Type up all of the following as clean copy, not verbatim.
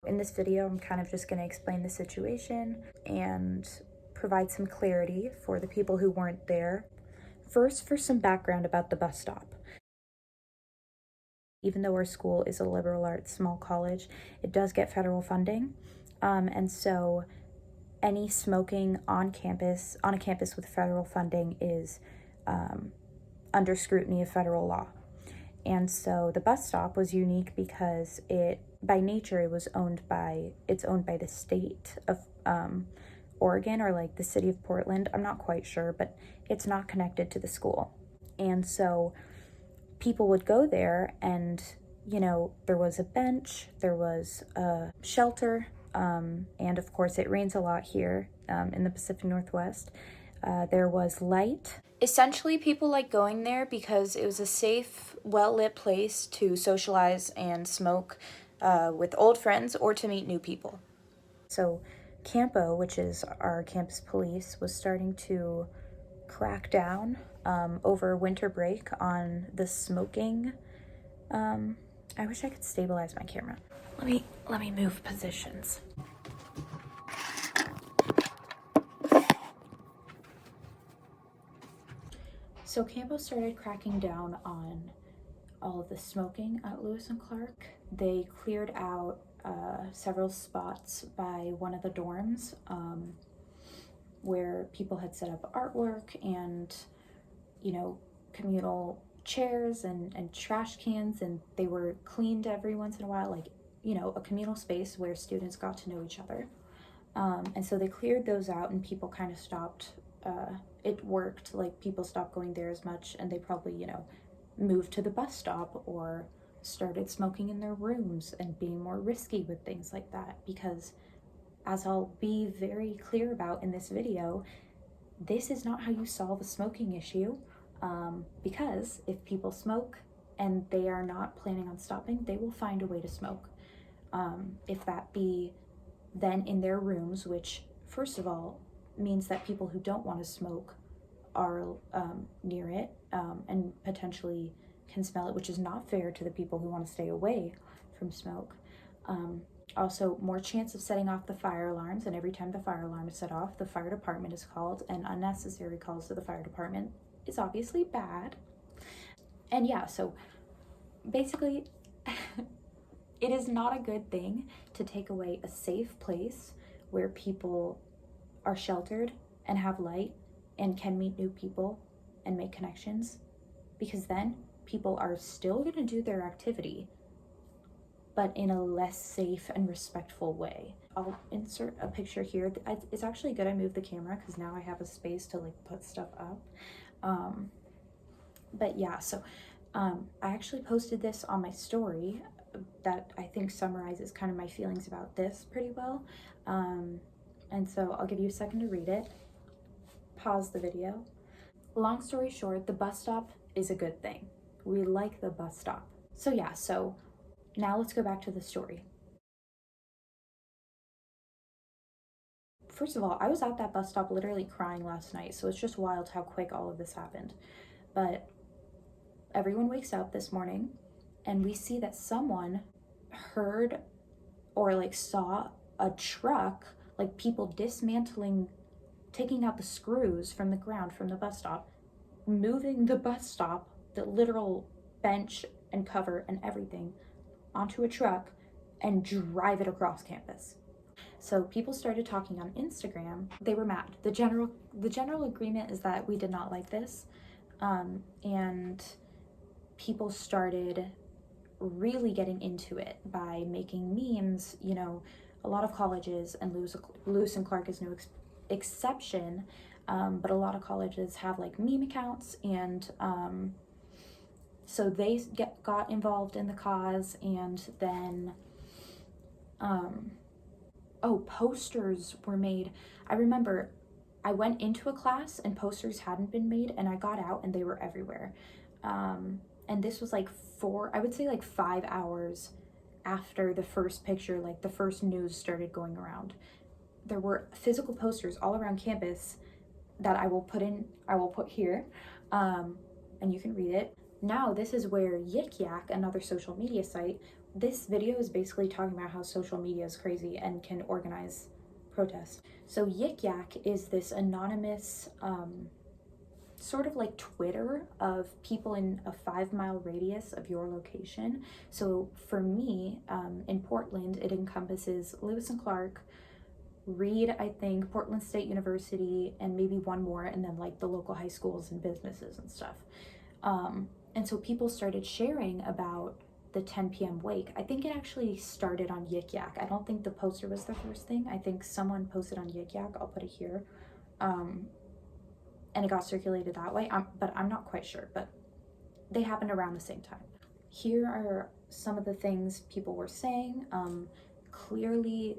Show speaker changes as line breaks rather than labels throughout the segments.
In this video, I'm kind of just going to explain the situation and provide some clarity for the people who weren't there. First, for some background about the bus stop. Even though our school is a liberal arts small college, it does get federal funding. And so any smoking on a campus with federal funding is under scrutiny of federal law. And so the bus stop was unique because by nature, it's owned by the state of Oregon, or like the city of Portland. I'm not quite sure, but it's not connected to the school. And so people would go there and, there was a bench, there was a shelter, and of course it rains a lot here in the Pacific Northwest. There was light. Essentially, people like going there because it was a safe, well-lit place to socialize and smoke with old friends or to meet new people. So Campo, which is our campus police, was starting to crack down over winter break on the smoking. I wish I could stabilize my camera. Let me move positions. So Campo started cracking down on all of the smoking at Lewis and Clark. They cleared out several spots by one of the dorms where people had set up artwork and, communal chairs and trash cans, and they were cleaned every once in a while, like, a communal space where students got to know each other. And so they cleared those out and people kind of stopped. It worked, like people stopped going there as much, and they probably, moved to the bus stop or started smoking in their rooms and being more risky with things like that. Because, as I'll be very clear about in this video, this is not how you solve a smoking issue, because if people smoke and they are not planning on stopping, they will find a way to smoke. If that be then in their rooms, which first of all means that people who don't want to smoke are near it and potentially can smell it, which is not fair to the people who want to stay away from smoke. Also, more chance of setting off the fire alarms, and every time the fire alarm is set off, the fire department is called, and unnecessary calls to the fire department is obviously bad. And yeah, so basically, it is not a good thing to take away a safe place where people are sheltered and have light and can meet new people and make connections, because then people are still going to do their activity, but in a less safe and respectful way. I'll insert a picture here. It's actually good I moved the camera because now I have a space to like put stuff up. But yeah, so I actually posted this on my story that I think summarizes kind of my feelings about this pretty well. And so I'll give you a second to read it. Pause the video. Long story short, the bus stop is a good thing. We like the bus stop. So yeah, so now let's go back to the story. First of all, I was at that bus stop literally crying last night, so it's just wild how quick all of this happened. But everyone wakes up this morning and we see that someone heard or like saw a truck, like people dismantling, taking out the screws from the ground from the bus stop, moving the bus stop, the literal bench and cover and everything, onto a truck and drive it across campus. So people started talking on Instagram. They were mad. The general agreement is that we did not like this, and people started really getting into it by making memes. A lot of colleges, and Lewis and Clark is no exception, but a lot of colleges have like meme accounts, and so they got involved in the cause. And then posters were made. I remember I went into a class and posters hadn't been made, and I got out and they were everywhere. And this was like 5 hours after the first picture, like the first news started going around. There were physical posters all around campus that I will put here, and you can read it. Now this is where Yik Yak, another social media site, this video is basically talking about how social media is crazy and can organize protests. So Yik Yak is this anonymous, sort of like Twitter of people in a 5-mile radius of your location. So for me, in Portland, it encompasses Lewis and Clark, Reed, I think, Portland State University, and maybe one more, and then like the local high schools and businesses and stuff. And so people started sharing about the 10 p.m. wake. I think it actually started on Yik Yak. I don't think the poster was the first thing. I think someone posted on Yik Yak. I'll put it here. And it got circulated that way, but I'm not quite sure, but they happened around the same time. Here are some of the things people were saying. Clearly,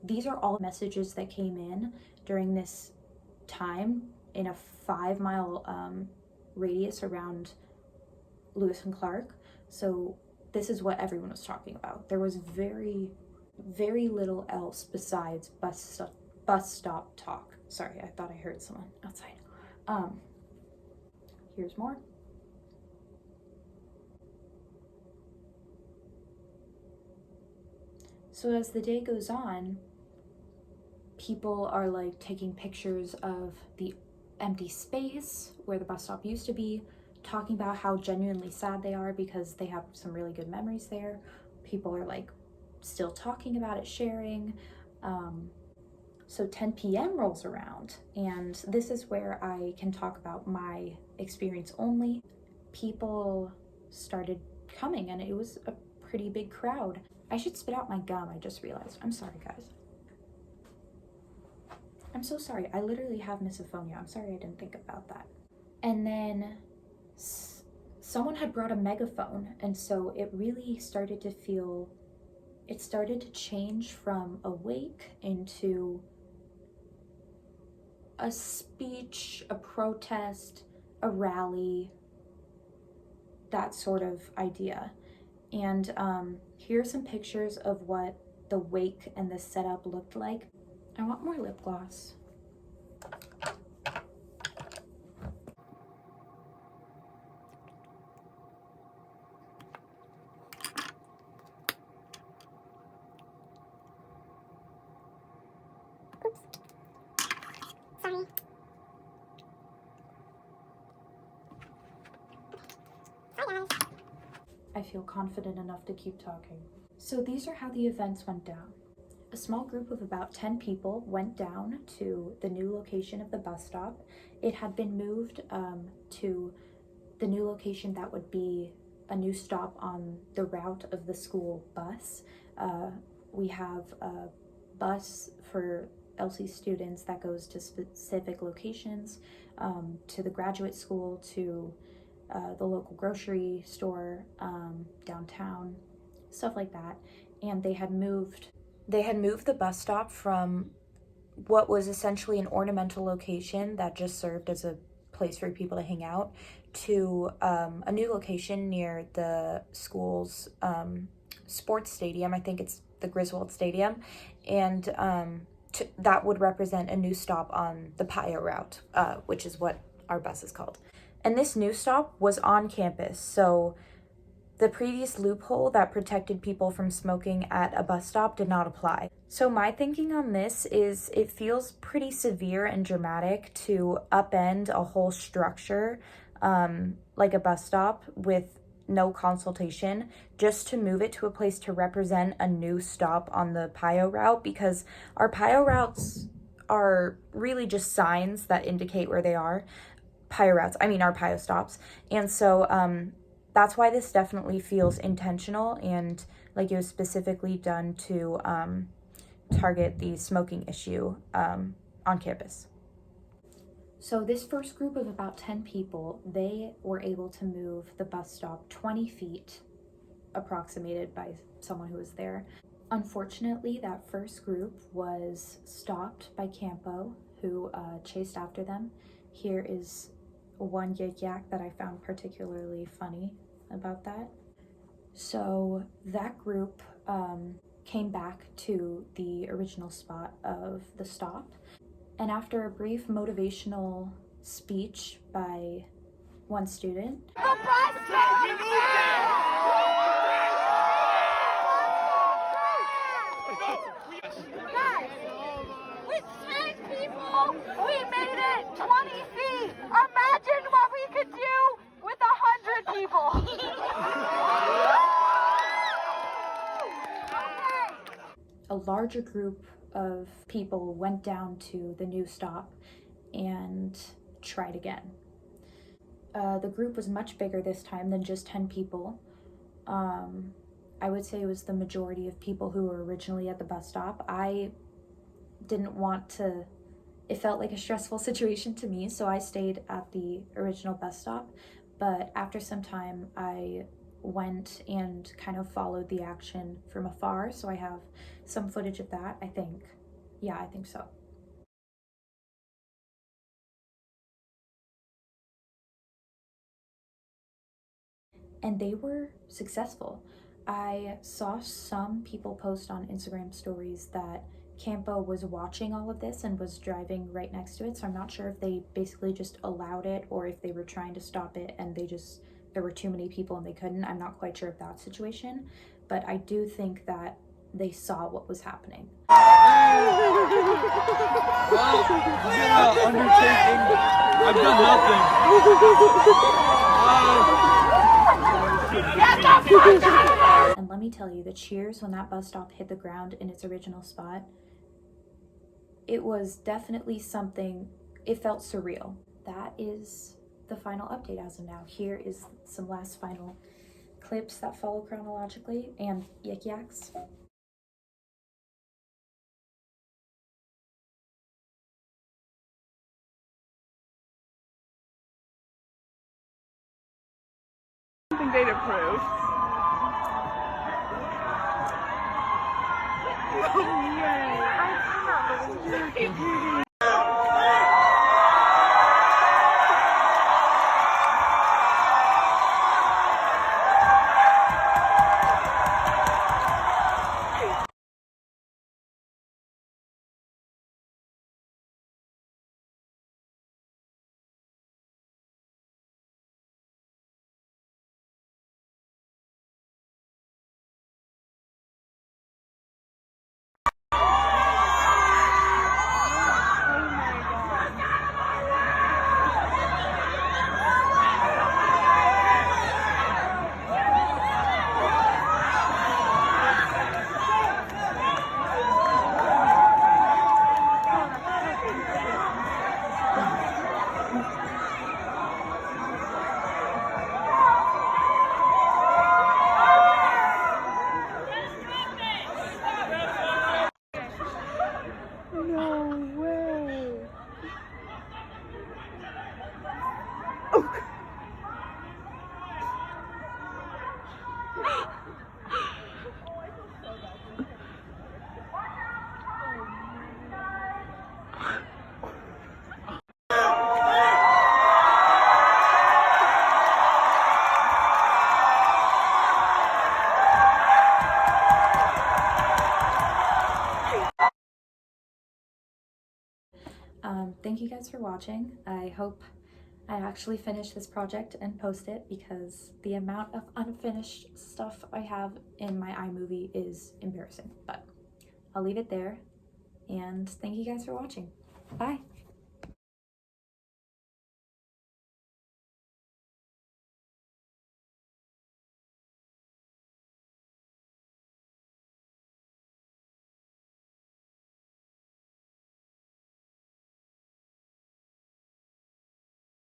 these are all messages that came in during this time in a 5-mile radius around Lewis and Clark. So this is what everyone was talking about. There was very, very little else besides bus stop talk. Sorry, I thought I heard someone outside. Here's more. So as the day goes on, people are like taking pictures of the empty space where the bus stop used to be, talking about how genuinely sad they are because they have some really good memories there. People are like still talking about it, sharing. So 10 p.m. rolls around, and this is where I can talk about my experience only. People started coming, and it was a pretty big crowd. I should spit out my gum, I just realized. I'm sorry, guys. I'm so sorry. I literally have misophonia. I'm sorry I didn't think about that. And then someone had brought a megaphone, and so it really started to feel, it started to change from a wake into a speech, a protest, a rally, that sort of idea. And here are some pictures of what the wake and the setup looked like. I want more lip gloss.
Oops. Sorry. Hi guys.
I feel confident enough to keep talking. So these are how the events went down. A small group of about 10 people went down to the new location of the bus stop. It had been moved to the new location that would be a new stop on the route of the school bus. We have a bus for LC students that goes to specific locations, to the graduate school, to the local grocery store, downtown, stuff like that. And they had moved the bus stop from what was essentially an ornamental location that just served as a place for people to hang out to a new location near the school's sports stadium. I think it's the Griswold Stadium. And that would represent a new stop on the PIO route, which is what our bus is called. And this new stop was on campus, so the previous loophole that protected people from smoking at a bus stop did not apply. So my thinking on this is it feels pretty severe and dramatic to upend a whole structure, like a bus stop, with no consultation, just to move it to a place to represent a new stop on the PIO route, because our PIO routes are really just signs that indicate where they are. Our PIO stops. And so that's why this definitely feels intentional and like it was specifically done to target the smoking issue on campus. So this first group of about 10 people, they were able to move the bus stop 20 feet, approximated by someone who was there. Unfortunately, that first group was stopped by Campo, who chased after them. Here is one Yik Yak that I found particularly funny about that. So that group came back to the original spot of the stop, and after a brief motivational speech by one student.
Guys, with 10 people, we made it 20 feet. Imagine what we could do with 100 people.
A larger group of people went down to the new stop and tried again. The group was much bigger this time than just 10 people. I would say it was the majority of people who were originally at the bus stop. I didn't want to, it felt like a stressful situation to me, so I stayed at the original bus stop. But after some time, I went and kind of followed the action from afar, so I have some footage of that, I think. Yeah, I think so. And they were successful. I saw some people post on Instagram stories that Campo was watching all of this and was driving right next to it, so I'm not sure if they basically just allowed it or if they were trying to stop it and there were too many people and they couldn't. I'm not quite sure of that situation, but I do think that they saw what was happening.
Undertaking. I've done nothing.
And let me tell you, the cheers when that bus stop hit the ground in its original spot, it was definitely something, it felt surreal. That is the final update as of now. Here is some last final clips that follow chronologically and yik yaks.
Something they'd approve.
Thank you guys for watching. I hope I actually finish this project and post it because the amount of unfinished stuff I have in my iMovie is embarrassing. But I'll leave it there, and thank you guys for watching. Bye!